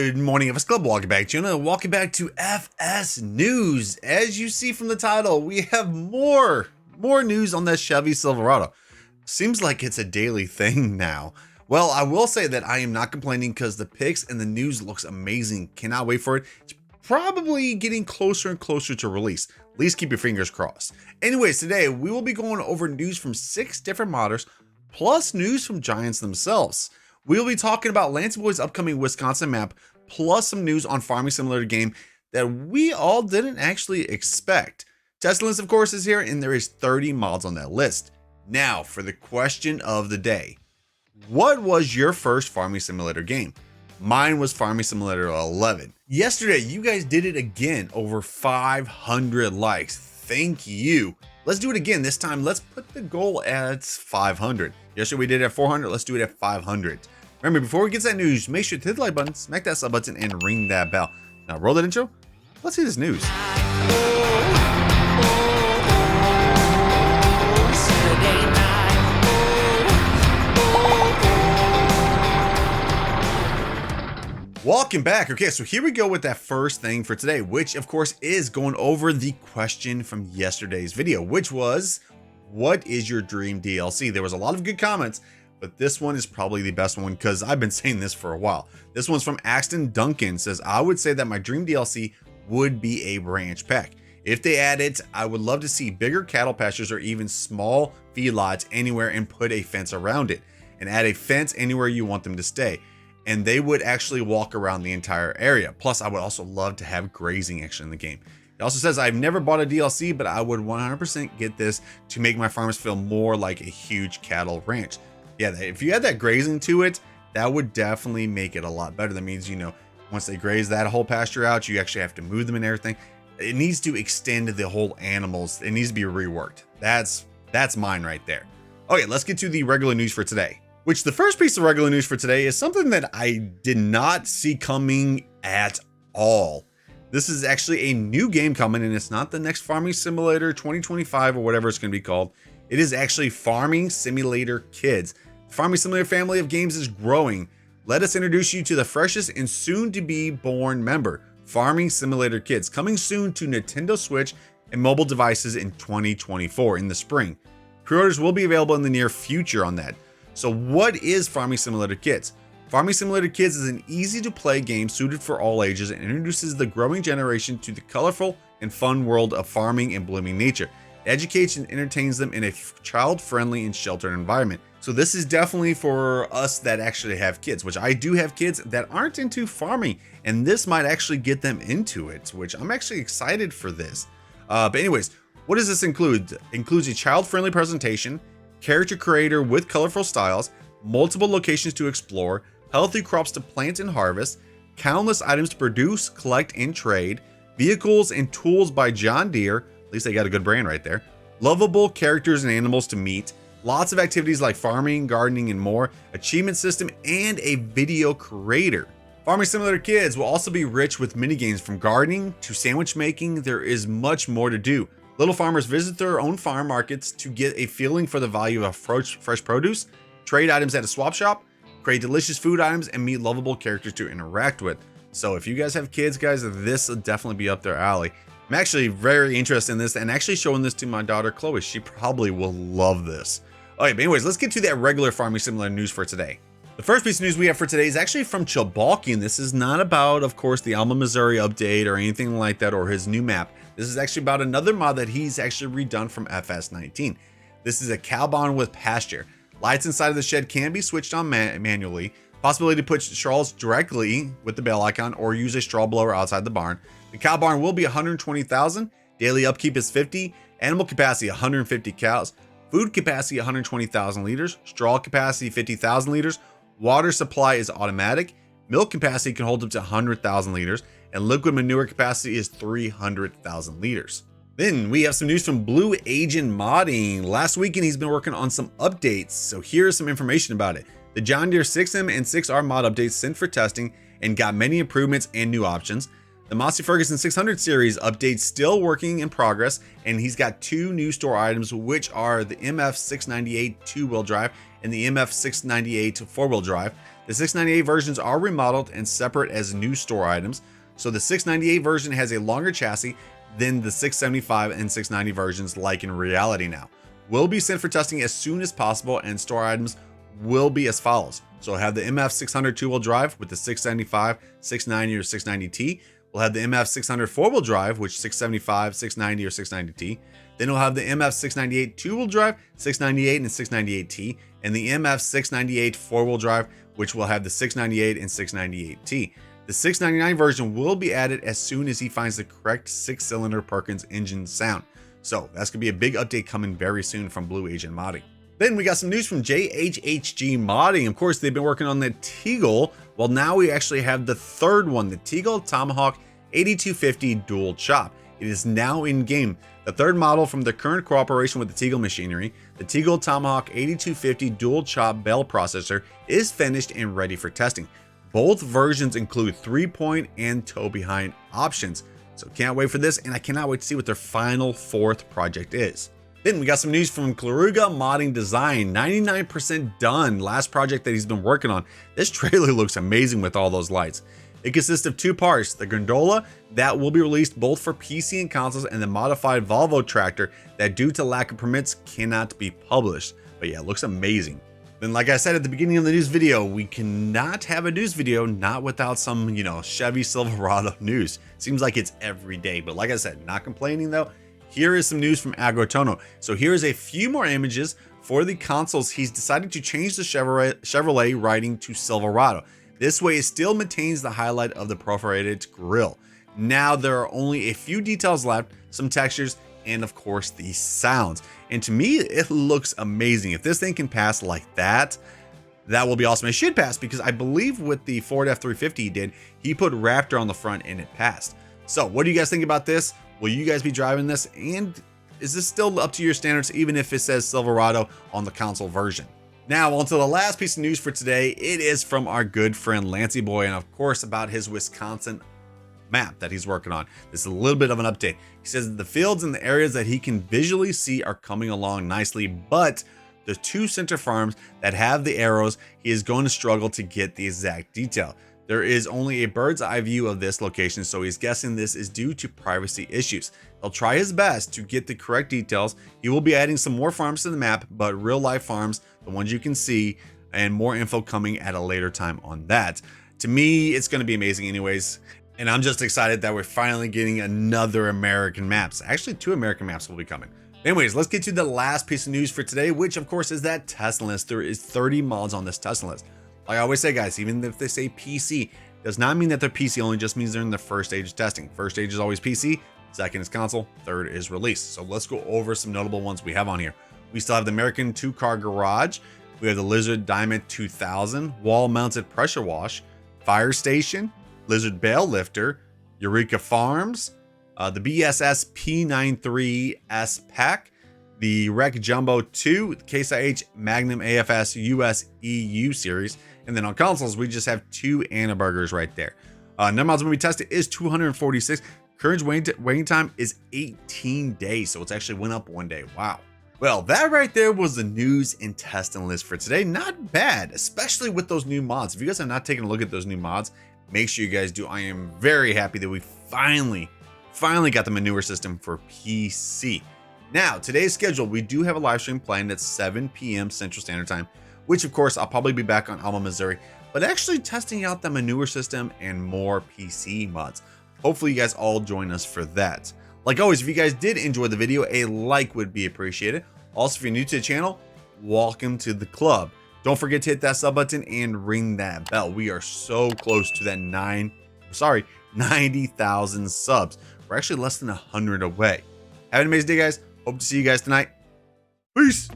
Good morning, FSClub. Welcome back, Jonah. Welcome back to FS News. As you see from the title, we have more news on that Chevy Silverado. Seems like it's a daily thing now. Well, I will say that I am not complaining because the pics and the news looks amazing. Cannot wait for it. It's probably getting closer and closer to release. At least keep your fingers crossed. Anyways, today we will be going over news from 6 different modders, plus news from giants themselves. We'll be talking about Lancey Boy's upcoming Wisconsin map, plus some news on Farming Simulator game that we all didn't actually expect. Testing list, of course, is here, and there is 30 mods on that list. Now, for the question of the day. What was your first Farming Simulator game? Mine was Farming Simulator 11. Yesterday, you guys did it again, over 500 likes. Thank you. Let's do it again. This time, let's put the goal at 500. Yesterday, we did it at 400. Let's do it at 500. Remember, before we get to that news, make sure to hit the like button, smack that sub button, and ring that bell. Now, roll that intro. Let's see this news. Welcome back. Okay, so here we go with that first thing for today, which of course is going over the question from yesterday's video, which was, what is your dream DLC? There was a lot of good comments, but this one is probably the best one because I've been saying this for a while. This one's from Axton Duncan. Says, I would say that my dream DLC would be a branch pack. If they add it, I would love to see bigger cattle pastures or even small feedlots anywhere and put a fence around it and add a fence anywhere you want them to stay. And they would actually walk around the entire area. Plus, I would also love to have grazing action in the game. It also says, I've never bought a DLC, but I would 100% get this to make my farms feel more like a huge cattle ranch. Yeah, if you add that grazing to it, that would definitely make it a lot better. That means, you know, once they graze that whole pasture out, you actually have to move them and everything. It needs to extend the whole animals. It needs to be reworked. That's mine right there. Okay, let's get to the regular news for today. Which the first piece of regular news for today is something that I did not see coming at all. This is actually a new game coming, and it's not the next Farming Simulator 2025 or whatever it's going to be called. It is actually Farming Simulator Kids. The Farming Simulator family of games is growing. Let us introduce you to the freshest and soon to be born member, Farming Simulator Kids, coming soon to Nintendo Switch and mobile devices in 2024 in the spring. Pre-orders will be available in the near future on that. So what is Farming Simulator Kids? Farming Simulator Kids is an easy to play game suited for all ages and introduces the growing generation to the colorful and fun world of farming and blooming nature. It educates and entertains them in a child-friendly and sheltered environment. So this is definitely for us that actually have kids, which I do have kids that aren't into farming, and this might actually get them into it, which I'm actually excited for this. But anyways, what does this include? It includes a child-friendly presentation, character creator with colorful styles, multiple locations to explore, healthy crops to plant and harvest, countless items to produce, collect, and trade, vehicles and tools by John Deere, at least they got a good brand right there, lovable characters and animals to meet, lots of activities like farming, gardening, and more, achievement system, and a video creator. Farming Simulator Kids will also be rich with minigames from gardening to sandwich making. There is much more to do. Little farmers visit their own farm markets to get a feeling for the value of fresh produce, trade items at a swap shop, create delicious food items, and meet lovable characters to interact with. So if you guys have kids, guys, this will definitely be up their alley. I'm actually very interested in this and actually showing this to my daughter, Chloe. She probably will love this. Okay, but anyways, let's get to that regular Farming Simulator news for today. The first piece of news we have for today is actually from Chabalki, and this is not about, of course, the Alma, Missouri update or anything like that or his new map. This is actually about another mod that he's actually redone from FS19. This is a cow barn with pasture. Lights inside of the shed can be switched on manually. Possibility to put straws directly with the bell icon or use a straw blower outside the barn. The cow barn will be 120,000. Daily upkeep is 50. Animal capacity 150 cows. Food capacity 120,000 liters. Straw capacity 50,000 liters. Water supply is automatic. Milk capacity can hold up to 100,000 liters. And liquid manure capacity is 300,000 liters. Then we have some news from Blue Agent Modding. Last weekend he's been working on some updates, so here's some information about it. The John Deere 6M and 6R mod updates sent for testing and got many improvements and new options. The Massey Ferguson 600 series update still working in progress, and he's got two new store items, which are the MF698 two-wheel drive and the MF698 four-wheel drive. The 698 versions are remodeled and separate as new store items. So the 698 version has a longer chassis than the 675 and 690 versions, like in reality now. Will be sent for testing as soon as possible, and store items will be as follows. So we'll have the MF600 two-wheel drive with the 675, 690, or 690T. We'll have the MF600 four-wheel drive, which 675, 690, or 690T. Then we'll have the MF698 two-wheel drive, 698 and 698T, and the MF698 four-wheel drive, which will have the 698 and 698T. The 699 version will be added as soon as he finds the correct 6-cylinder Perkins engine sound. So that's going to be a big update coming very soon from Blue Agent Modding. Then we got some news from JHHG Modding. Of course, they've been working on the Teagle. Well, now we actually have the third one, the Teagle Tomahawk 8250 Dual Chop. It is now in game. The third model from the current cooperation with the Teagle machinery, the Teagle Tomahawk 8250 Dual Chop Bell processor, is finished and ready for testing. Both versions include 3-point and toe-behind options. So can't wait for this, and I cannot wait to see what their final fourth project is. Then we got some news from Klaruga Modding Design, 99% done. Last project that he's been working on. This trailer looks amazing with all those lights. It consists of two parts, the gondola that will be released both for PC and consoles, and the modified Volvo tractor that, due to lack of permits, cannot be published. But yeah, it looks amazing. Then, like I said at the beginning of the news video, we cannot have a news video not without some, Chevy Silverado news. Seems like it's every day, but like I said, not complaining though. Here is some news from Agrotono. So here's a few more images for the consoles. He's decided to change the Chevrolet writing to Silverado. This way it still maintains the highlight of the perforated grille. Now there are only a few details left, some textures, and of course the sounds. And to me, it looks amazing. If this thing can pass like that, that will be awesome. It should pass because I believe with the Ford F350 he did, he put Raptor on the front and it passed. So what do you guys think about this? Will you guys be driving this? And is this still up to your standards, even if it says Silverado on the console version? Now, on to the last piece of news for today. It is from our good friend Lancey Boy, and of course about his Wisconsin map that he's working on. This is a little bit of an update. He says the fields and the areas that he can visually see are coming along nicely, but the two center farms that have the arrows, he is going to struggle to get the exact detail. There is only a bird's eye view of this location, so he's guessing this is due to privacy issues. He'll try his best to get the correct details. He will be adding some more farms to the map, but real life farms, the ones you can see, and more info coming at a later time on that. To me, it's going to be amazing anyways, and I'm just excited that we're finally getting another American maps. Actually, 2 American maps will be coming. Anyways, let's get to the last piece of news for today, which of course is that Tesla list. There is 30 mods on this Tesla list. Like I always say, guys, even if they say PC, does not mean that they're PC only, just means they're in the first stage of testing. First stage is always PC, second is console, third is release. So let's go over some notable ones we have on here. We still have the American 2-car garage. We have the Lizard Diamond 2000, wall-mounted pressure wash, fire station, Lizard Bale Lifter, Eureka Farms, the BSS P93S Pack, the Rec Jumbo 2, Case IH Magnum AFS US EU series, and then on consoles we just have 2 Anna Burgers right there. Number of mods when we test it is 246. Current waiting time is 18 days, so it's actually went up 1 day. Wow. Well, that right there was the news and testing list for today. Not bad, especially with those new mods. If you guys have not taken a look at those new mods, make sure you guys do. I am very happy that we finally got the manure system for PC. Now, today's schedule, we do have a live stream planned at 7 p.m. Central Standard Time, which of course I'll probably be back on Alma, Missouri, but actually testing out the manure system and more PC mods. Hopefully you guys all join us for that. Like always, if you guys did enjoy the video, a like would be appreciated. Also, if you're new to the channel, welcome to the club. Don't forget to hit that sub button and ring that bell. We are so close to that 90,000 subs. We're actually less than 100 away. Have an amazing day, guys. Hope to see you guys tonight. Peace.